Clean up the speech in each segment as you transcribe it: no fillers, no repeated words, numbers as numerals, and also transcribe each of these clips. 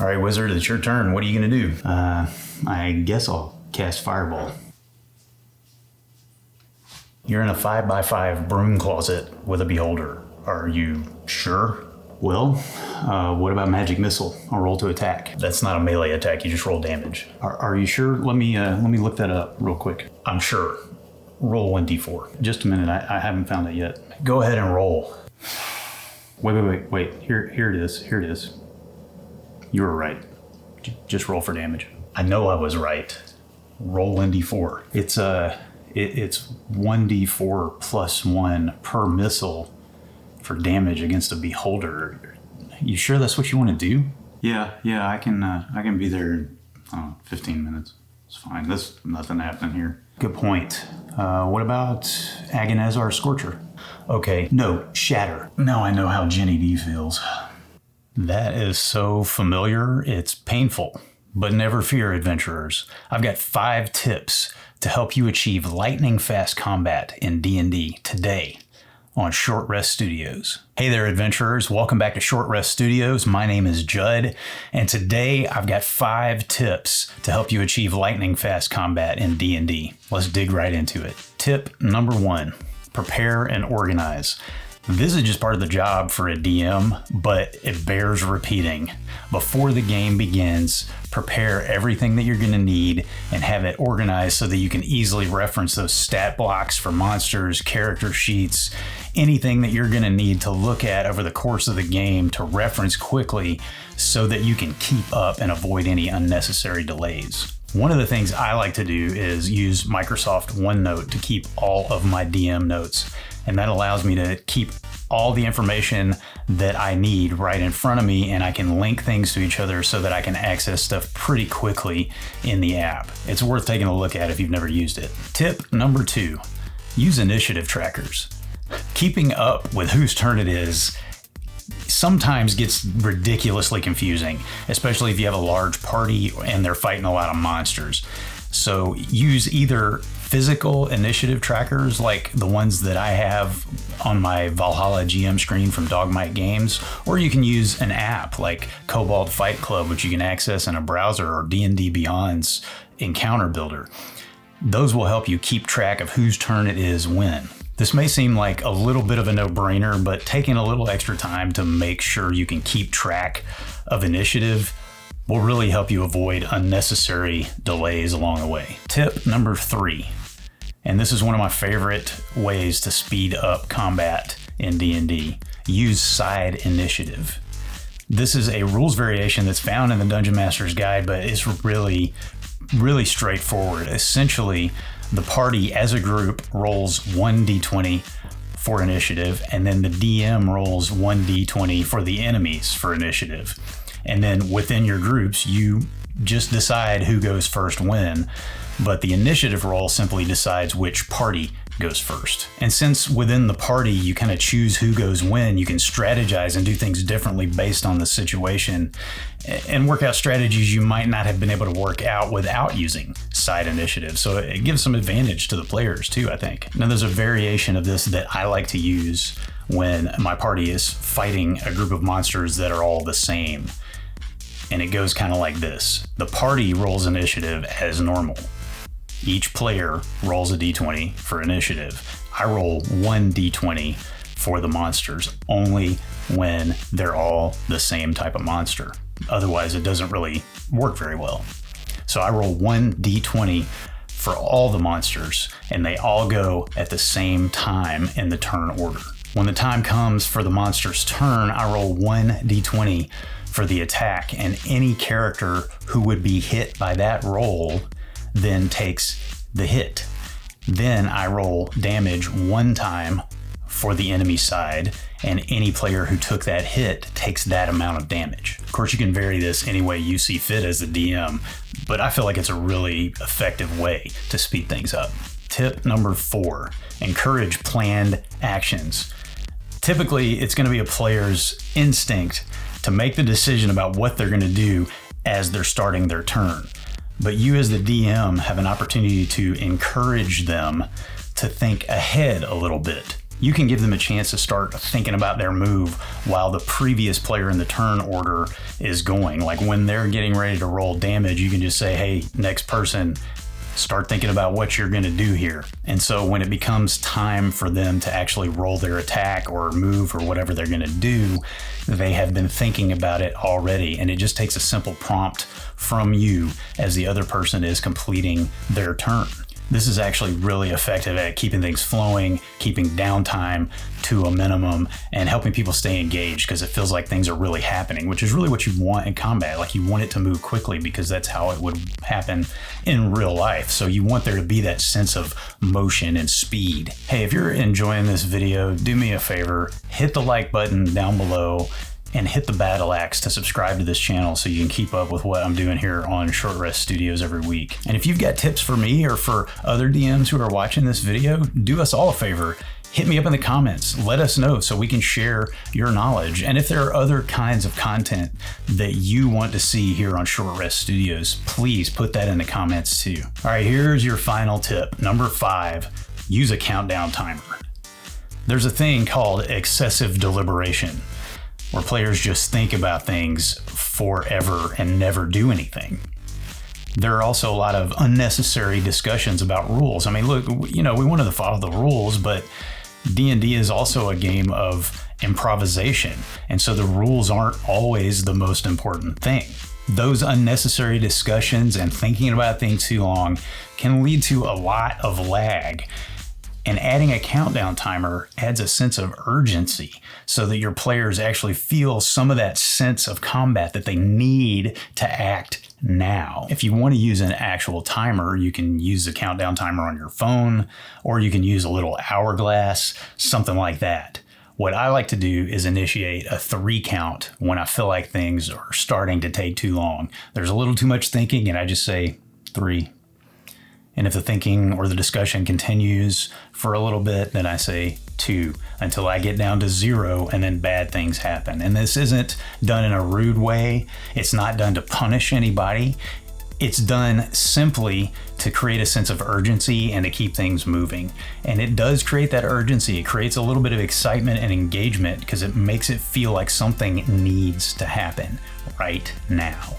All right, Wizard, it's your turn. What are you going to do? I guess I'll cast Fireball. You're in a 5x5 broom closet with a beholder. Are you sure? Well, what about Magic Missile? I'll roll to attack. That's not a melee attack. You just roll damage. Are you sure? Let me look that up real quick. I'm sure. Roll 1d4. Just a minute. I haven't found it yet. Go ahead and roll. Wait. Here it is. You were right. Just roll for damage. I know I was right. Roll 1d4. It's 1d4 plus 1 per missile for damage against a beholder. You sure that's what you want to do? Yeah, I can be there in 15 minutes. It's fine. There's nothing happening here. Good point. What about Agonazar Scorcher? Okay, no, Shatter. Now I know how Jenny D feels. That is so familiar, it's painful. But never fear, adventurers. I've got 5 tips to help you achieve lightning fast combat in D&D today on Short Rest Studios. Hey there, adventurers. Welcome back to Short Rest Studios. My name is Judd, and today I've got 5 tips to help you achieve lightning fast combat in D&D. Let's dig right into it. Tip number 1, prepare and organize. This is just part of the job for a DM, but it bears repeating. Before the game begins, prepare everything that you're going to need and have it organized so that you can easily reference those stat blocks for monsters, character sheets, anything that you're going to need to look at over the course of the game to reference quickly so that you can keep up and avoid any unnecessary delays. One of the things I like to do is use Microsoft OneNote to keep all of my DM notes. And that allows me to keep all the information that I need right in front of me, and I can link things to each other so that I can access stuff pretty quickly in the app. It's worth taking a look at if you've never used it. Tip number 2, use initiative trackers. Keeping up with whose turn it is sometimes gets ridiculously confusing, especially if you have a large party and they're fighting a lot of monsters. So use either physical initiative trackers like the ones that I have on my Valhalla GM screen from Dogmite Games, or you can use an app like Cobalt Fight Club, which you can access in a browser, or D&D Beyond's Encounter Builder. Those will help you keep track of whose turn it is when. This may seem like a little bit of a no-brainer, but taking a little extra time to make sure you can keep track of initiative will really help you avoid unnecessary delays along the way. Tip number 3, and this is one of my favorite ways to speed up combat in D&D. Use side initiative. This is a rules variation that's found in the Dungeon Master's Guide, but it's really straightforward. Essentially, the party as a group rolls 1d20 for initiative, and then the DM rolls 1d20 for the enemies for initiative. And then within your groups, you just decide who goes first when, but the initiative roll simply decides which party goes first. And since within the party you kind of choose who goes when, you can strategize and do things differently based on the situation and work out strategies you might not have been able to work out without using side initiative. So it gives some advantage to the players too, I think. Now there's a variation of this that I like to use when my party is fighting a group of monsters that are all the same. And it goes kind of like this. The party rolls initiative as normal. Each player rolls a d20 for initiative. I roll 1d20 for the monsters, only when they're all the same type of monster. Otherwise, it doesn't really work very well. So I roll 1d20 for all the monsters, and they all go at the same time in the turn order. When the time comes for the monster's turn, I roll 1d20 for the attack, and any character who would be hit by that roll then takes the hit. Then I roll damage 1 time for the enemy side, and any player who took that hit takes that amount of damage. Of course, you can vary this any way you see fit as a DM, but I feel like it's a really effective way to speed things up. Tip number 4, encourage planned actions. Typically, it's going to be a player's instinct to make the decision about what they're going to do as they're starting their turn. But you as the DM have an opportunity to encourage them to think ahead a little bit. you can give them a chance to start thinking about their move while the previous player in the turn order is going. Like when they're getting ready to roll damage, you can just say, hey, next person, start thinking about what you're going to do here. And so when it becomes time for them to actually roll their attack or move or whatever they're going to do, they have been thinking about it already. And it just takes a simple prompt from you as the other person is completing their turn. This is actually really effective at keeping things flowing, keeping downtime to a minimum, and helping people stay engaged because it feels like things are really happening, which is really what you want in combat. Like you want it to move quickly because that's how it would happen in real life. So you want there to be that sense of motion and speed. Hey, if you're enjoying this video, do me a favor, hit the like button down below and hit the battle axe to subscribe to this channel so you can keep up with what I'm doing here on Short Rest Studios every week. And if you've got tips for me or for other DMs who are watching this video, do us all a favor. Hit me up in the comments. Let us know so we can share your knowledge. And if there are other kinds of content that you want to see here on Short Rest Studios, please put that in the comments too. All right, here's your final tip. Number 5, use a countdown timer. There's a thing called excessive deliberation, where players just think about things forever and never do anything. There are also a lot of unnecessary discussions about rules. I mean, look, we wanted to follow the rules, but D&D is also a game of improvisation. And so the rules aren't always the most important thing. Those unnecessary discussions and thinking about things too long can lead to a lot of lag. And adding a countdown timer adds a sense of urgency so that your players actually feel some of that sense of combat that they need to act now. If you want to use an actual timer, you can use the countdown timer on your phone, or you can use a little hourglass, something like that. What I like to do is initiate a 3 count when I feel like things are starting to take too long. There's a little too much thinking and I just say 3. And if the thinking or the discussion continues for a little bit, then I say 2 until I get down to 0 and then bad things happen. And this isn't done in a rude way. It's not done to punish anybody. It's done simply to create a sense of urgency and to keep things moving. And it does create that urgency. It creates a little bit of excitement and engagement because it makes it feel like something needs to happen right now.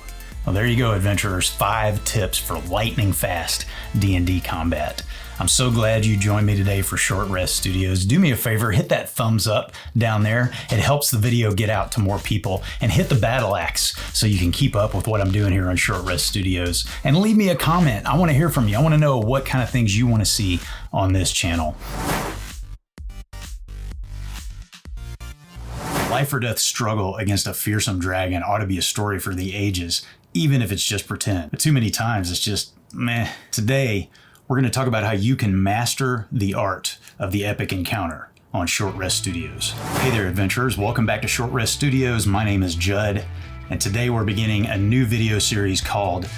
Well, there you go, adventurers. 5 tips for lightning fast D&D combat. I'm so glad you joined me today for Short Rest Studios. Do me a favor, hit that thumbs up down there. It helps the video get out to more people. And hit the battle axe so you can keep up with what I'm doing here on Short Rest Studios. And leave me a comment. I want to hear from you. I want to know what kind of things you want to see on this channel. Life or death struggle against a fearsome dragon ought to be a story for the ages, even if it's just pretend. But too many times it's just meh. Today, we're going to talk about how you can master the art of the epic encounter on Short Rest Studios. Hey there, adventurers. Welcome back to Short Rest Studios. My name is Judd, and today we're beginning a new video series called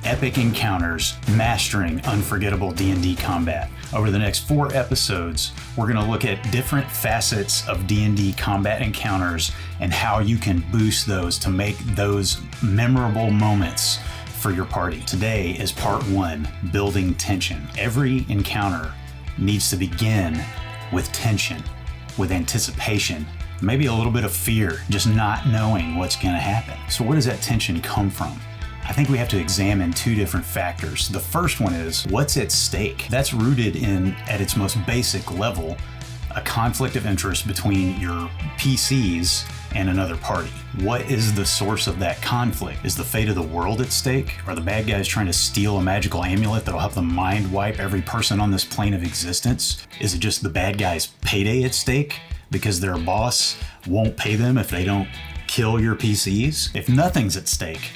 Epic Encounters, Mastering Unforgettable D&D Combat. Over the next 4 episodes, we're going to look at different facets of D&D combat encounters and how you can boost those to make those memorable moments for your party. Today is part 1, building tension. Every encounter needs to begin with tension, with anticipation, maybe a little bit of fear, just not knowing what's going to happen. So where does that tension come from? I think we have to examine 2 different factors. The first one is what's at stake. That's rooted in, at its most basic level, a conflict of interest between your PCs and another party. What is the source of that conflict? Is the fate of the world at stake? Are the bad guys trying to steal a magical amulet that'll help them mind wipe every person on this plane of existence? Is it just the bad guys' payday at stake because their boss won't pay them if they don't kill your PCs? If nothing's at stake,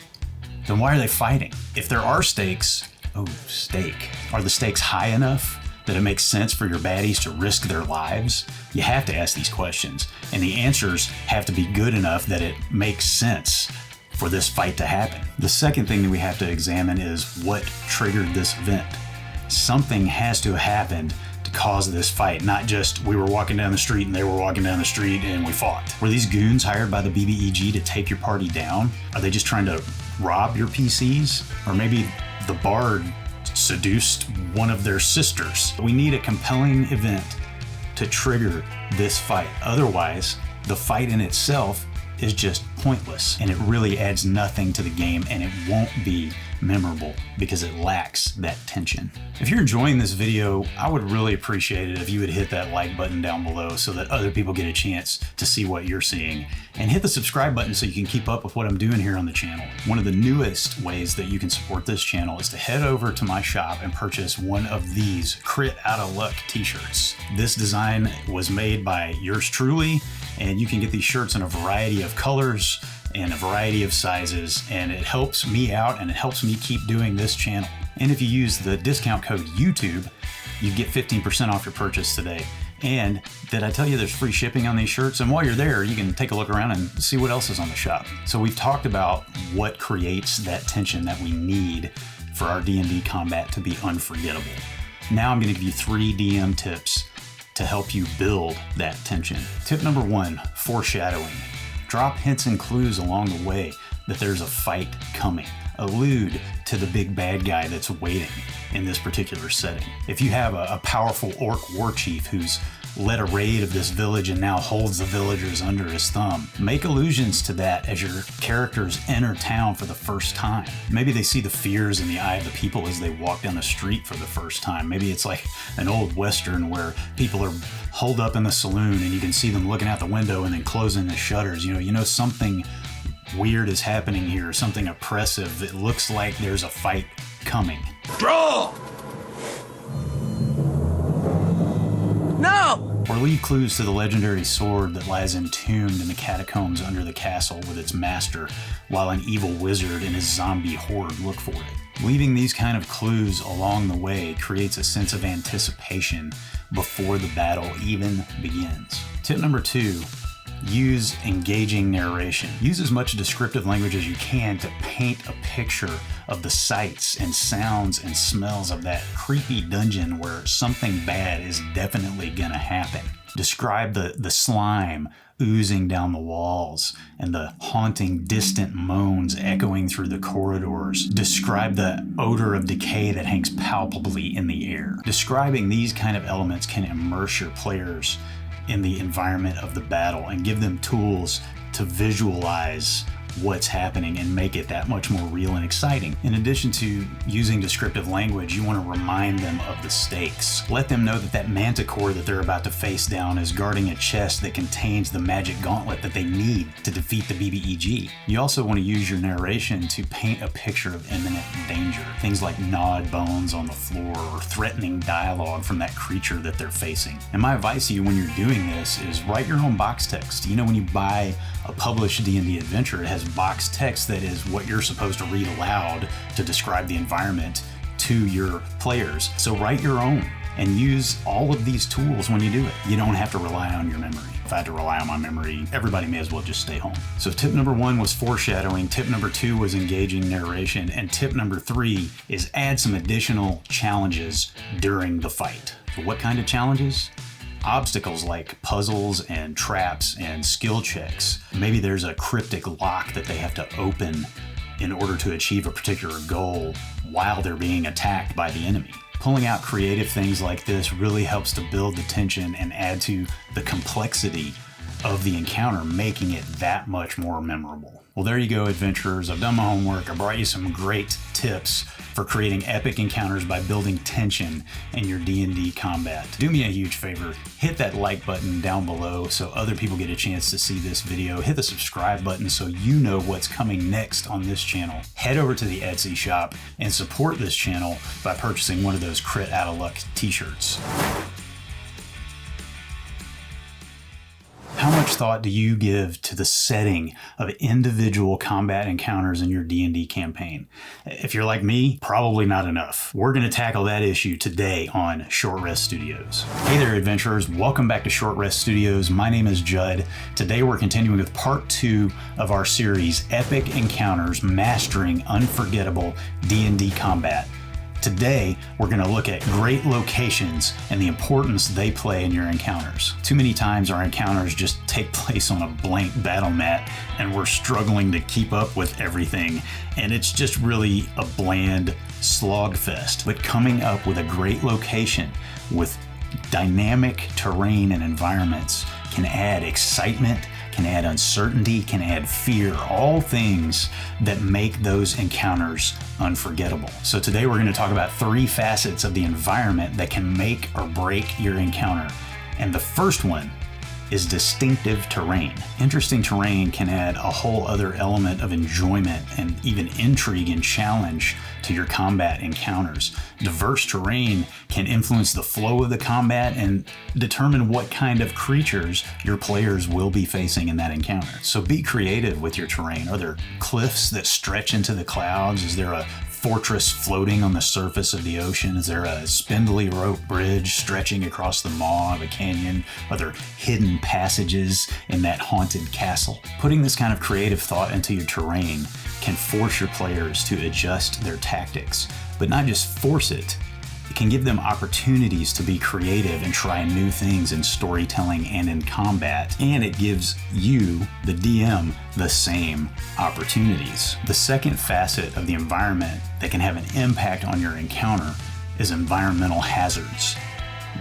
then why are they fighting? If there are stakes, are the stakes high enough that it makes sense for your baddies to risk their lives? You have to ask these questions, and the answers have to be good enough that it makes sense for this fight to happen. The second thing that we have to examine is what triggered this event. Something has to have happened to cause this fight, not just we were walking down the street and they were walking down the street and we fought. Were these goons hired by the BBEG to take your party down? Are they just trying to rob your PCs? Or maybe the bard seduced one of their sisters. We need a compelling event to trigger this fight. Otherwise, the fight in itself is just pointless, and it really adds nothing to the game, and it won't be memorable because it lacks that tension. If you're enjoying this video, I would really appreciate it if you would hit that like button down below so that other people get a chance to see what you're seeing, and hit the subscribe button so you can keep up with what I'm doing here on the channel. One of the newest ways that you can support this channel is to head over to my shop and purchase one of these Crit Out of Luck t-shirts. This design was made by yours truly, and you can get these shirts in a variety of colors and a variety of sizes, and it helps me out and it helps me keep doing this channel. And if you use the discount code YouTube, you get 15% off your purchase today. And did I tell you there's free shipping on these shirts? And while you're there, you can take a look around and see what else is on the shop. So we've talked about what creates that tension that we need for our D&D combat to be unforgettable. Now I'm going to give you 3 DM tips to help you build that tension. Tip number 1, foreshadowing. Drop hints and clues along the way that there's a fight coming. Allude to the big bad guy that's waiting in this particular setting. If you have a powerful orc war chief who's led a raid of this village and now holds the villagers under his thumb, make allusions to that as your characters enter town for the first time. Maybe they see the fears in the eye of the people as they walk down the street for the first time. Maybe it's like an old western where people are holed up in the saloon and you can see them looking out the window and then closing the shutters. You know something weird is happening here, something oppressive. It looks like there's a fight coming. Draw! No! Or leave clues to the legendary sword that lies entombed in the catacombs under the castle with its master, while an evil wizard and his zombie horde look for it. Leaving these kind of clues along the way creates a sense of anticipation before the battle even begins. Tip number 2, use engaging narration. Use as much descriptive language as you can to paint a picture of the sights and sounds and smells of that creepy dungeon where something bad is definitely gonna happen. Describe the slime oozing down the walls and the haunting distant moans echoing through the corridors. Describe the odor of decay that hangs palpably in the air. Describing these kind of elements can immerse your players in the environment of the battle and give them tools to visualize what's happening and make it that much more real and exciting. In addition to using descriptive language, you want to remind them of the stakes. Let them know that manticore that they're about to face down is guarding a chest that contains the magic gauntlet that they need to defeat the BBEG. You also want to use your narration to paint a picture of imminent danger. Things like gnawed bones on the floor or threatening dialogue from that creature that they're facing. And my advice to you when you're doing this is write your own box text. You know, when you buy a published D&D adventure, it has box text that is what you're supposed to read aloud to describe the environment to your players. So write your own and use all of these tools when you do it. You don't have to rely on your memory. If I had to rely on my memory, everybody may as well just stay home. So tip number 1 was foreshadowing. Tip number 2 was engaging narration. And tip number 3 is add some additional challenges during the fight. So what kind of challenges? Obstacles like puzzles and traps and skill checks. Maybe there's a cryptic lock that they have to open in order to achieve a particular goal while they're being attacked by the enemy. Pulling out creative things like this really helps to build the tension and add to the complexity of the encounter, making it that much more memorable. Well, there you go, adventurers. I've done my homework. I brought you some great tips for creating epic encounters by building tension in your D&D combat. Do me a huge favor, hit that like button down below so other people get a chance to see this video. Hit the subscribe button so you know what's coming next on this channel. Head over to the Etsy shop and support this channel by purchasing one of those Crit Out of Luck t-shirts. How much thought do you give to the setting of individual combat encounters in your D&D campaign? If you're like me, probably not enough. We're going to tackle that issue today on Short Rest Studios. Hey there, adventurers. Welcome back to Short Rest Studios. My name is Judd. Today we're continuing with part 2 of our series, Epic Encounters Mastering Unforgettable D&D Combat. Today, we're going to look at great locations and the importance they play in your encounters. Too many times our encounters just take place on a blank battle mat and we're struggling to keep up with everything, and it's just really a bland slog fest. But coming up with a great location with Dynamic terrain and environments can add excitement, can add uncertainty, can add fear, all things that make those encounters unforgettable. So today we're going to talk about 3 facets of the environment that can make or break your encounter. And the first one is distinctive terrain. Interesting terrain can add a whole other element of enjoyment and even intrigue and challenge to your combat encounters. Diverse terrain can influence the flow of the combat and determine what kind of creatures your players will be facing in that encounter. So be creative with your terrain. Are there cliffs that stretch into the clouds? Is there a fortress floating on the surface of the ocean? Is there a spindly rope bridge stretching across the maw of a canyon? Are there hidden passages in that haunted castle? Putting this kind of creative thought into your terrain can force your players to adjust their tactics, but not just force it. It can give them opportunities to be creative and try new things in storytelling and in combat, and it gives you, the DM, the same opportunities. The second facet of the environment that can have an impact on your encounter is environmental hazards.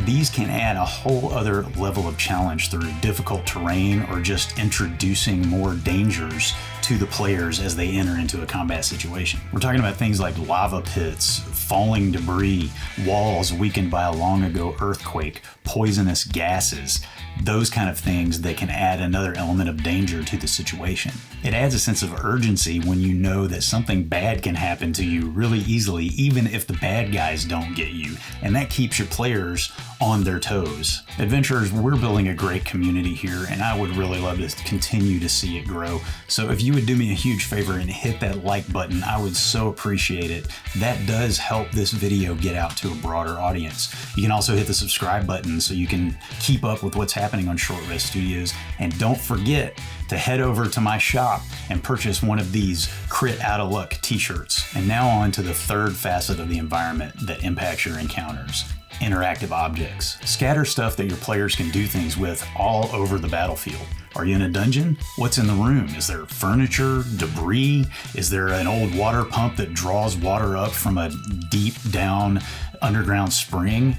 These can add a whole other level of challenge through difficult terrain or just introducing more dangers to the players as they enter into a combat situation. We're talking about things like lava pits, falling debris, walls weakened by a long ago earthquake, poisonous gases, those kind of things that can add another element of danger to the situation. It adds a sense of urgency when you know that something bad can happen to you really easily, even if the bad guys don't get you, and that keeps your players on their toes. Adventurers, we're building a great community here, and I would really love to continue to see it grow. So if you would do me a huge favor and hit that like button, I would so appreciate it. That does help this video get out to a broader audience. You can also hit the subscribe button so you can keep up with what's happening on Short Rest Studios, and don't forget to head over to my shop and purchase one of these Crit Out of Luck t-shirts. And now on to the third facet of the environment that impacts your encounters: interactive objects. Scatter stuff that your players can do things with all over the battlefield. Are you in a dungeon? What's in the room? Is there furniture, debris? Is there an old water pump that draws water up from a deep down underground spring?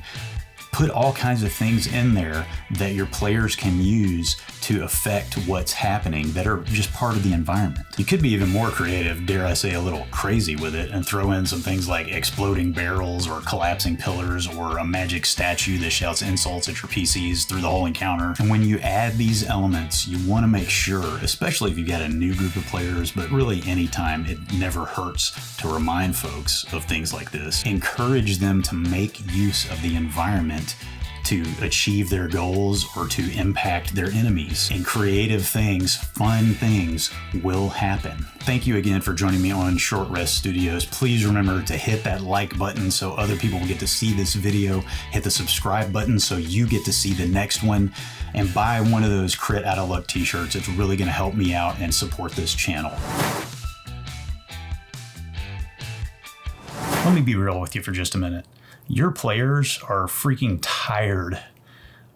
Put all kinds of things in there that your players can use to affect what's happening that are just part of the environment. You could be even more creative, dare I say a little crazy with it, and throw in some things like exploding barrels or collapsing pillars or a magic statue that shouts insults at your PCs through the whole encounter. And when you add these elements, you want to make sure, especially if you've got a new group of players, but really anytime, it never hurts to remind folks of things like this. Encourage them to make use of the environment to achieve their goals or to impact their enemies. And creative things, fun things will happen. Thank you again for joining me on Short Rest Studios. Please remember to hit that like button so other people will get to see this video. Hit the subscribe button so you get to see the next one. And buy one of those Crit Out of Luck t-shirts. It's really going to help me out and support this channel. Let me be real with you for just a minute. Your players are freaking tired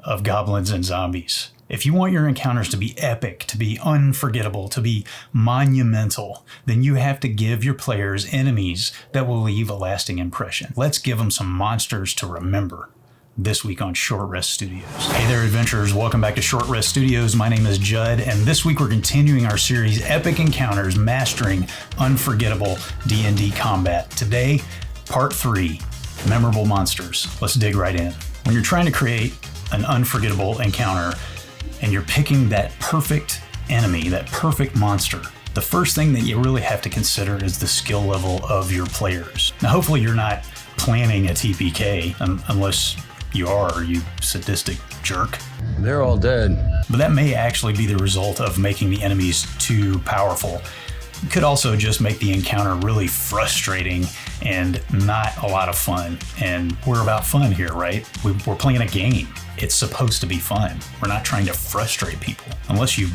of goblins and zombies. If you want your encounters to be epic, to be unforgettable, to be monumental, then you have to give your players enemies that will leave a lasting impression. Let's give them some monsters to remember this week on Short Rest Studios. Hey there, adventurers. Welcome back to Short Rest Studios. My name is Judd, and this week we're continuing our series, Epic Encounters, Mastering Unforgettable D&D Combat. Today, Part 3. Memorable monsters. Let's dig right in. When you're trying to create an unforgettable encounter and you're picking that perfect enemy, that perfect monster, the first thing that you really have to consider is the skill level of your players. Now, hopefully you're not planning a TPK unless you are, you sadistic jerk. They're all dead. But that may actually be the result of making the enemies too powerful. It could also just make the encounter really frustrating and not a lot of fun. And we're about fun here, right? We're playing a game. It's supposed to be fun. We're not trying to frustrate people. Unless you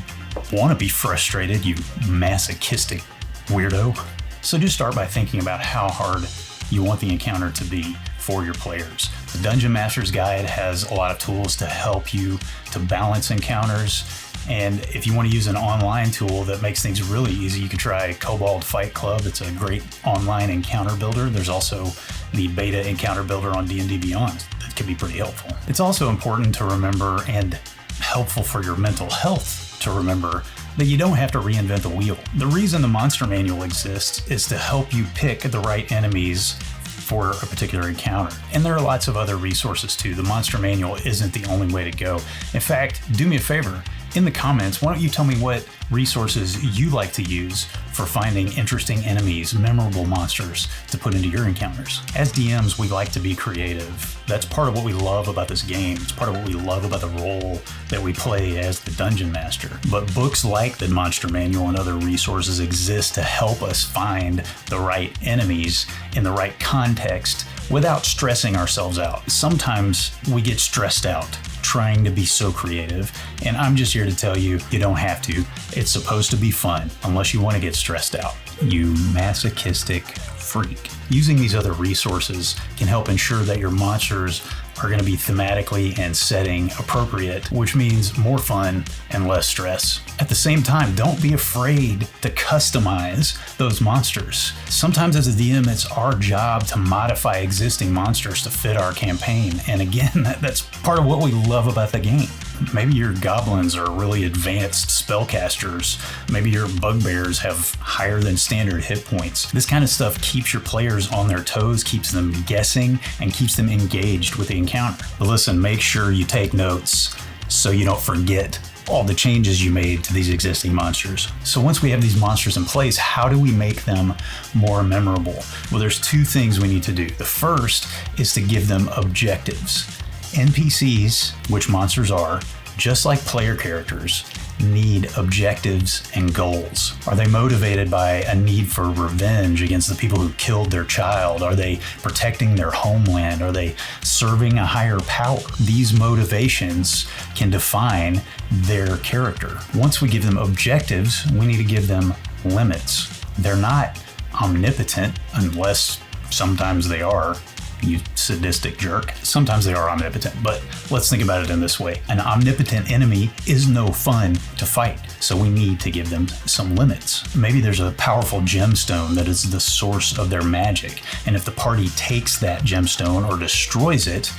want to be frustrated, you masochistic weirdo. So just start by thinking about how hard you want the encounter to be for your players. The Dungeon Master's Guide has a lot of tools to help you to balance encounters. And if you want to use an online tool that makes things really easy, you can try Kobold Fight Club. It's a great online encounter builder. There's also the beta encounter builder on D&D Beyond. The can be pretty helpful. It's also important to remember, and helpful for your mental health to remember, that you don't have to reinvent the wheel. The reason the monster manual exists is to help you pick the right enemies for a particular encounter. And there are lots of other resources too. The monster manual isn't the only way to go. In fact, do me a favor, in the comments, why don't you tell me what resources you like to use for finding interesting enemies, memorable monsters to put into your encounters. As DMs, we like to be creative. That's part of what we love about this game. It's part of what we love about the role that we play as the Dungeon Master. But books like the Monster Manual and other resources exist to help us find the right enemies in the right context without stressing ourselves out. Sometimes we get stressed out trying to be so creative, and I'm just here to tell you, you don't have to. It's supposed to be fun, unless you want to get stressed out, you masochistic freak. Using these other resources can help ensure that your monsters are going to be thematically and setting appropriate, which means more fun and less stress. At the same time, don't be afraid to customize those monsters. Sometimes as a DM, it's our job to modify existing monsters to fit our campaign. And again, that's part of what we love about the game. Maybe your goblins are really advanced spellcasters. Maybe your bugbears have higher than standard hit points. This kind of stuff keeps your players on their toes, keeps them guessing, and keeps them engaged with the encounter. But listen, make sure you take notes so you don't forget all the changes you made to these existing monsters. So once we have these monsters in place, how do we make them more memorable? Well, there's two things we need to do. The first is to give them objectives. NPCs, which monsters are, just like player characters, need objectives and goals. Are they motivated by a need for revenge against the people who killed their child? Are they protecting their homeland? Are they serving a higher power? These motivations can define their character. Once we give them objectives, we need to give them limits. They're not omnipotent, unless sometimes they are. You sadistic jerk. Sometimes they are omnipotent, but let's think about it in this way. An omnipotent enemy is no fun to fight, so we need to give them some limits. Maybe there's a powerful gemstone that is the source of their magic, and if the party takes that gemstone or destroys it,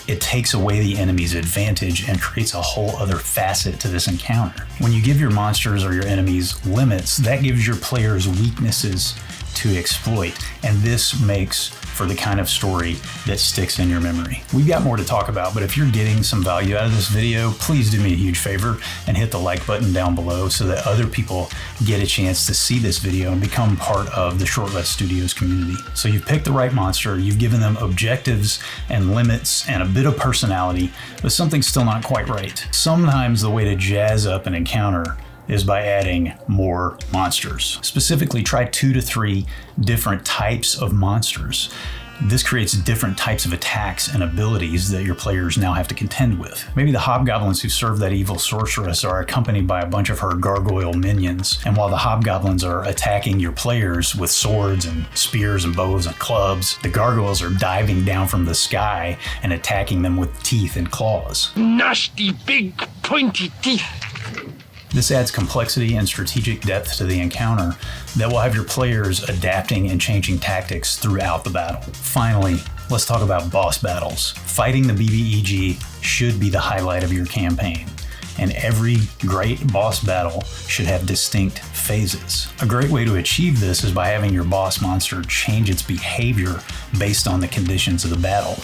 it takes away the enemy's advantage and creates a whole other facet to this encounter. When you give your monsters or your enemies limits, that gives your players weaknesses to exploit, and this makes for the kind of story that sticks in your memory. We've got more to talk about, but if you're getting some value out of this video, please do me a huge favor and hit the like button down below so that other people get a chance to see this video and become part of the Short Rest Studios community. So you've picked the right monster, you've given them objectives and limits and a bit of personality, but something's still not quite right. Sometimes the way to jazz up an encounter is by adding more monsters. Specifically, try 2 to 3 different types of monsters. This creates different types of attacks and abilities that your players now have to contend with. Maybe the hobgoblins who serve that evil sorceress are accompanied by a bunch of her gargoyle minions, and while the hobgoblins are attacking your players with swords and spears and bows and clubs, the gargoyles are diving down from the sky and attacking them with teeth and claws. Nasty big pointy teeth. This adds complexity and strategic depth to the encounter that will have your players adapting and changing tactics throughout the battle. Finally, let's talk about boss battles. Fighting the BBEG should be the highlight of your campaign, and every great boss battle should have distinct phases. A great way to achieve this is by having your boss monster change its behavior based on the conditions of the battle.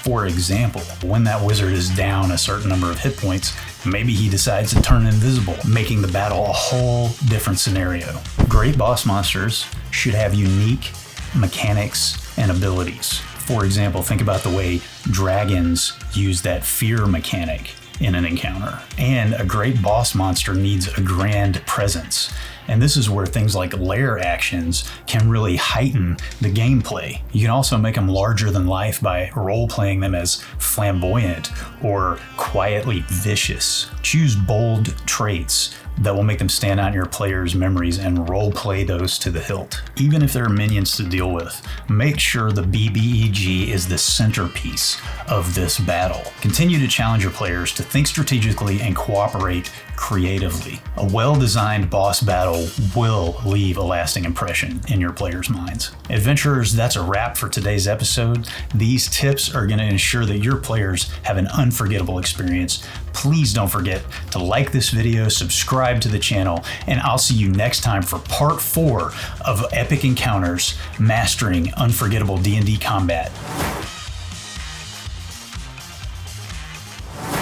For example, when that wizard is down a certain number of hit points, maybe he decides to turn invisible, making the battle a whole different scenario. Great boss monsters should have unique mechanics and abilities. For example, think about the way dragons use that fear mechanic in an encounter. And a great boss monster needs a grand presence. And this is where things like lair actions can really heighten the gameplay. You can also make them larger than life by role-playing them as flamboyant or quietly vicious. Choose bold traits that will make them stand out in your players' memories and role play those to the hilt. Even if there are minions to deal with, make sure the BBEG is the centerpiece of this battle. Continue to challenge your players to think strategically and cooperate creatively. A well-designed boss battle will leave a lasting impression in your players' minds. Adventurers, that's a wrap for today's episode. These tips are going to ensure that your players have an unforgettable experience. Please don't forget to like this video, subscribe to the channel, and I'll see you next time for part 4 of Epic Encounters Mastering Unforgettable D&D Combat.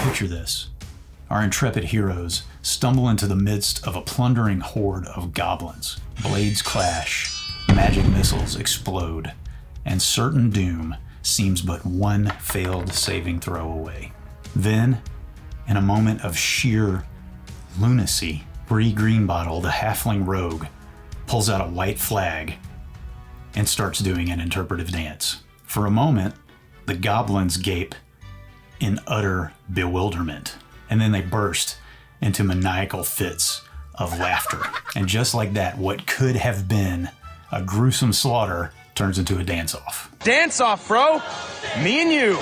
Picture this. Our intrepid heroes stumble into the midst of a plundering horde of goblins. Blades clash, magic missiles explode, and certain doom seems but one failed saving throw away. Then, in a moment of sheer lunacy, Bree Greenbottle, the halfling rogue, pulls out a white flag and starts doing an interpretive dance. For a moment, the goblins gape in utter bewilderment, and then they burst into maniacal fits of laughter. And just like that, what could have been a gruesome slaughter turns into a dance-off. Dance-off, bro! Me and you!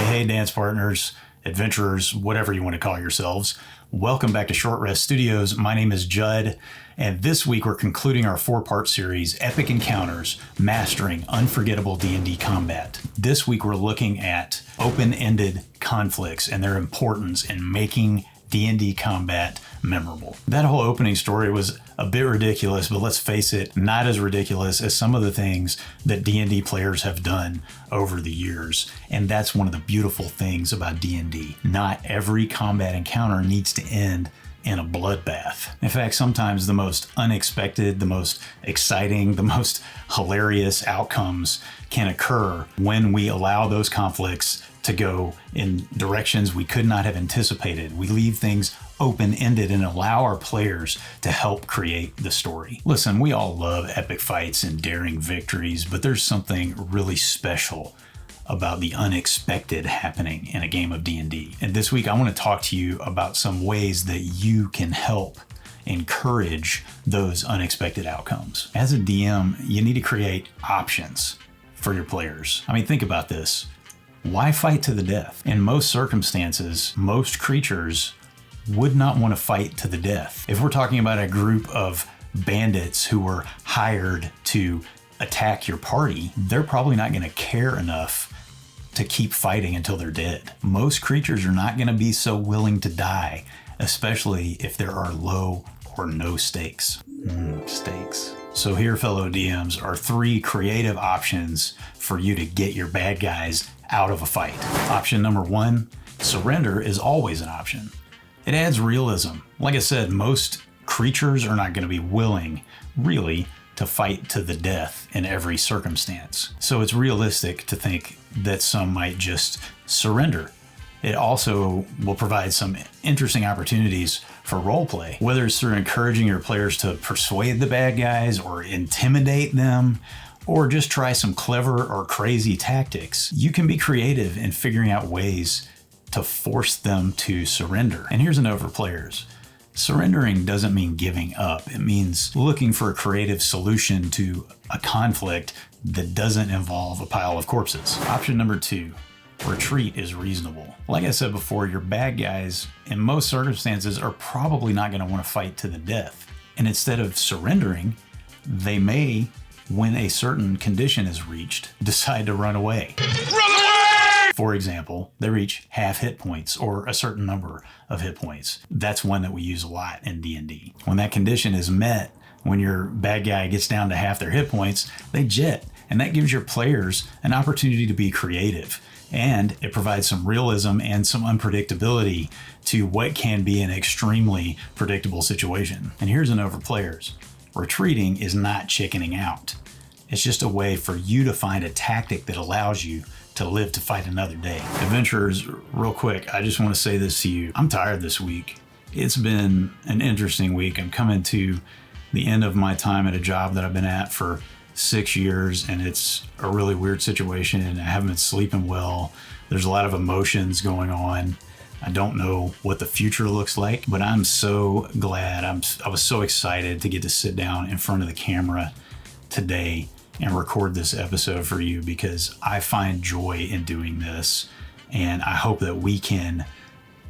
Hey, dance partners, adventurers, whatever you want to call yourselves. Welcome back to Short Rest Studios. My name is Judd, and this week we're concluding our 4-part series, Epic Encounters, Mastering Unforgettable D&D Combat. This week we're looking at open-ended conflicts and their importance in making D&D combat memorable. That whole opening story was a bit ridiculous, but let's face it, not as ridiculous as some of the things that D&D players have done over the years. And that's one of the beautiful things about D&D. Not every combat encounter needs to end in a bloodbath. In fact, sometimes the most unexpected, the most exciting, the most hilarious outcomes can occur when we allow those conflicts to go in directions we could not have anticipated. We leave things open-ended and allow our players to help create the story. Listen, we all love epic fights and daring victories, but there's something really special about the unexpected happening in a game of D&D. And this week I want to talk to you about some ways that you can help encourage those unexpected outcomes. As a DM, you need to create options for your players. I mean, think about this. Why fight to the death? In most circumstances, most creatures would not want to fight to the death. If we're talking about a group of bandits who were hired to attack your party, they're probably not going to care enough to keep fighting until they're dead. Most creatures are not going to be so willing to die, especially if there are low or no stakes. Stakes. So here, fellow DMs, are 3 creative options for you to get your bad guys out of a fight. Option number 1, surrender is always an option. It adds realism. Like I said, most creatures are not going to be willing, really, to fight to the death in every circumstance. So it's realistic to think that some might just surrender. It also will provide some interesting opportunities for roleplay, whether it's through encouraging your players to persuade the bad guys or intimidate them, or just try some clever or crazy tactics. You can be creative in figuring out ways to force them to surrender. And here's a note for players. Surrendering doesn't mean giving up. It means looking for a creative solution to a conflict that doesn't involve a pile of corpses. Option number 2, retreat is reasonable. Like I said before, your bad guys in most circumstances are probably not going to want to fight to the death. And instead of surrendering, they may, when a certain condition is reached, decide to run away. Run away! For example, they reach half hit points or a certain number of hit points. That's one that we use a lot in D&D. When that condition is met, when your bad guy gets down to half their hit points, they jet. And that gives your players an opportunity to be creative. And it provides some realism and some unpredictability to what can be an extremely predictable situation. And here's a note for players. Retreating is not chickening out. It's just a way for you to find a tactic that allows you to live to fight another day. Adventurers, real quick, I just want to say this to you. I'm tired this week. It's been an interesting week. I'm coming to the end of my time at a job that I've been at for 6 years, and it's a really weird situation, and I haven't been sleeping well. There's a lot of emotions going on. I don't know what the future looks like, but I'm so glad. I was so excited to get to sit down in front of the camera today and record this episode for you, because I find joy in doing this. And I hope that we can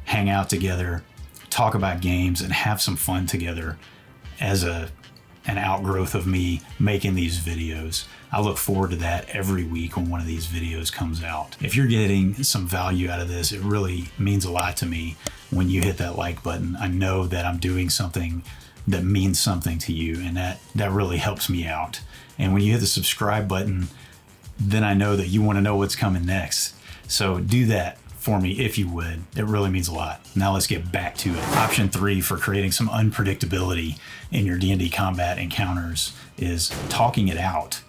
hang out together, talk about games, and have some fun together as an outgrowth of me making these videos. I look forward to that every week when one of these videos comes out. If you're getting some value out of this, it really means a lot to me when you hit that like button. I know that I'm doing something that means something to you, and that really helps me out. And when you hit the subscribe button, then I know that you want to know what's coming next. So do that for me if you would. It really means a lot. Now let's get back to it. Option 3 for creating some unpredictability in your D&D combat encounters is talking it out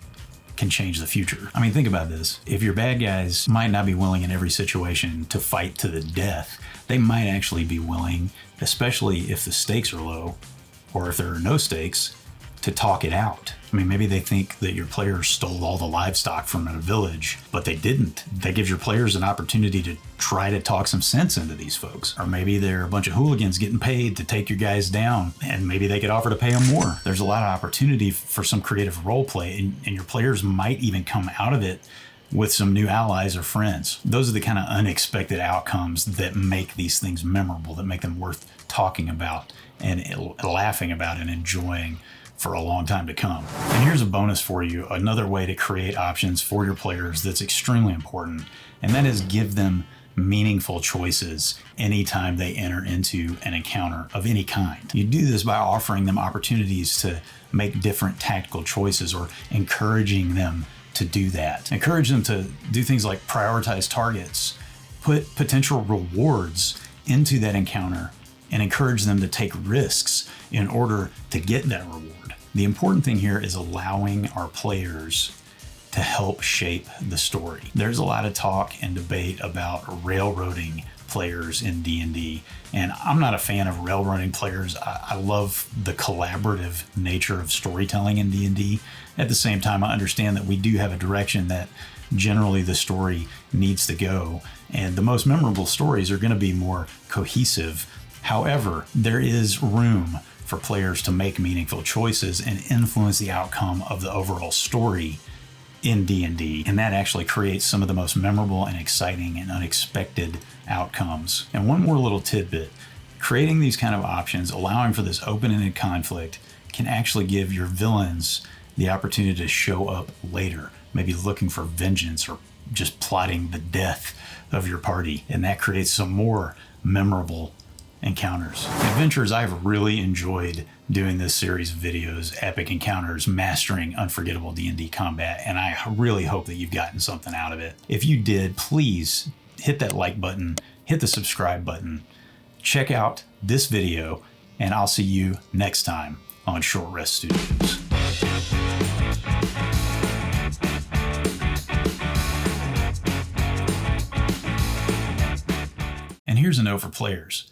can change the future. I mean, think about this. If your bad guys might not be willing in every situation to fight to the death, they might actually be willing, especially if the stakes are low or if there are no stakes, to talk it out. I mean, maybe they think that your players stole all the livestock from a village, but they didn't. That gives your players an opportunity to try to talk some sense into these folks. Or maybe they're a bunch of hooligans getting paid to take your guys down, and maybe they could offer to pay them more. There's a lot of opportunity for some creative role play, and your players might even come out of it with some new allies or friends. Those are the kind of unexpected outcomes that make these things memorable, that make them worth talking about and laughing about and enjoying for a long time to come. And here's a bonus for you, another way to create options for your players that's extremely important, and that is give them meaningful choices anytime they enter into an encounter of any kind. You do this by offering them opportunities to make different tactical choices, or encouraging them to do that. Encourage them to do things like prioritize targets, put potential rewards into that encounter, and encourage them to take risks in order to get that reward. The important thing here is allowing our players to help shape the story. There's a lot of talk and debate about railroading players in D&D, and I'm not a fan of railroading players. I love the collaborative nature of storytelling in D&D. At the same time, I understand that we do have a direction that generally the story needs to go, and the most memorable stories are going to be more cohesive. However, there is room for players to make meaningful choices and influence the outcome of the overall story in D&D, and that actually creates some of the most memorable and exciting and unexpected outcomes. And one more little tidbit, creating these kind of options, allowing for this open-ended conflict, can actually give your villains the opportunity to show up later, maybe looking for vengeance or just plotting the death of your party, and that creates some more memorable encounters. Adventures, I've really enjoyed doing this series of videos, Epic Encounters, Mastering Unforgettable D&D Combat, and I really hope that you've gotten something out of it. If you did, please hit that like button, hit the subscribe button, check out this video, and I'll see you next time on Short Rest Studios. And here's a note for players.